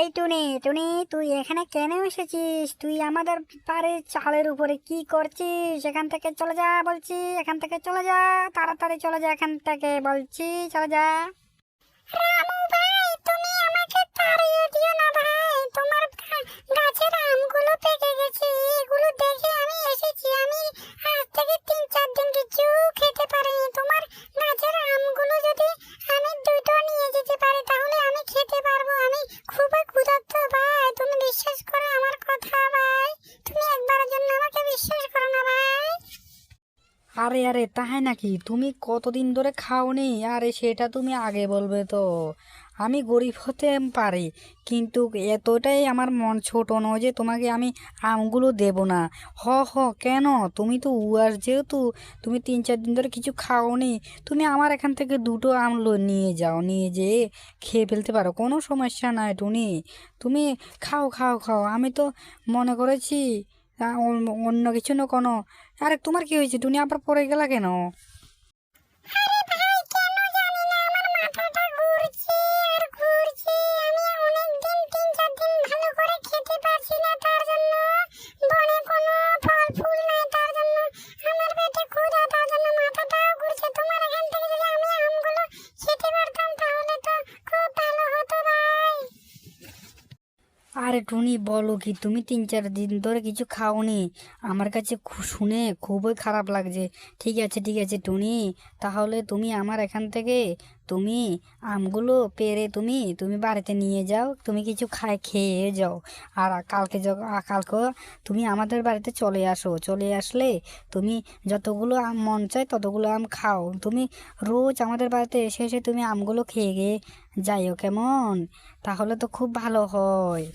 এই টুনি টুনি, তুই এখানে কেন এসেছিস? তুই আমাদের বাড়ির চালের উপরে কি করছিস? এখান থেকে চলে যা বলছি, এখান থেকে চলে যা, তাড়াতাড়ি চলে যা এখান থেকে বলছি, চলে যা। রামু ভাই, তুমি আমাকে তাড়িয়ে দিও না ভাই, তোমার গাছের আমগুলো পেকে গেছে, এগুলো দেখে আমি এসেছি। আমি আজ থেকে 3-4 দিন কিছু খেতে পারিনি। তোমার গাছের আমগুলো যদি আমি দুটো নিয়ে যেতে পারি তাহলে আমি খেতে পারবো। আমি খুবই ক্ষুধার্ত ভাই, তুমি বিশ্বাস করো আমার কথা ভাই, তুমি একবারের জন্য আমাকে বিশ্বাস করো না ভাই। আরে আরে, তাই নাকি? তুমি কতদিন ধরে খাওনি? আরে সেটা তুমি আগে বলবে তো। আমি গরিব হতে পারি, কিন্তু এতটাই আমার মন ছোট নয় যে তোমাকে আমি আমগুলো দেব না। হ হ, কেন? তুমি তো উয়াস, যেহেতু তুমি 3-4 দিন ধরে কিছু খাওনি, তুমি আমার এখান থেকে দুটো আম নিয়ে যাও, নিয়ে যেয়ে খেয়ে ফেলতে পারো, কোনো সমস্যা নাই টুনি। তুমি খাও খাও খাও, আমি তো মনে করেছি অন্য কিছু না কোনো। আরে তোমার কি হয়েছে টুনি? আবার পড়ে গেলা কেন? আরে ভাই, কেন জানি না আমার মাথাটা ঘুরছে আর ঘুরছে। আমি অনেকদিন 3-4 দিন ভালো করে খেতে পারছি না, তার জন্য বনে কোনো ফল ফুল নাই, তার জন্য আমার পেটে ক্ষুধা, তার জন্য মাথাটাও ঘুরছে। তোমার এখান থেকে যদি আমি আমগুলো খেতে পারতাম তাহলে তো খুব ভালো হতো ভাই। আরে টুনি, বলো কি? তুমি 3-4 দিন ধরে কিছু খাওনি? আমার কাছে শুনে খুবই খারাপ লাগছে। ঠিক আছে ঠিক আছে টুনি, তাহলে তুমি আমার এখান থেকে তুমি আমগুলো পেড়ে তুমি তুমি বাড়িতে নিয়ে যাও, তুমি কিছু খেয়ে যাও। আর কালকে কালকে তুমি আমাদের বাড়িতে চলে আসো, চলে আসলে তুমি যতগুলো আম মন চায় ততগুলো আম খাও। তুমি রোজ আমাদের বাড়িতে এসে এসে তুমি আমগুলো খেয়ে গিয়ে যাইও, কেমন? তাহলে তো খুব ভালো হয়।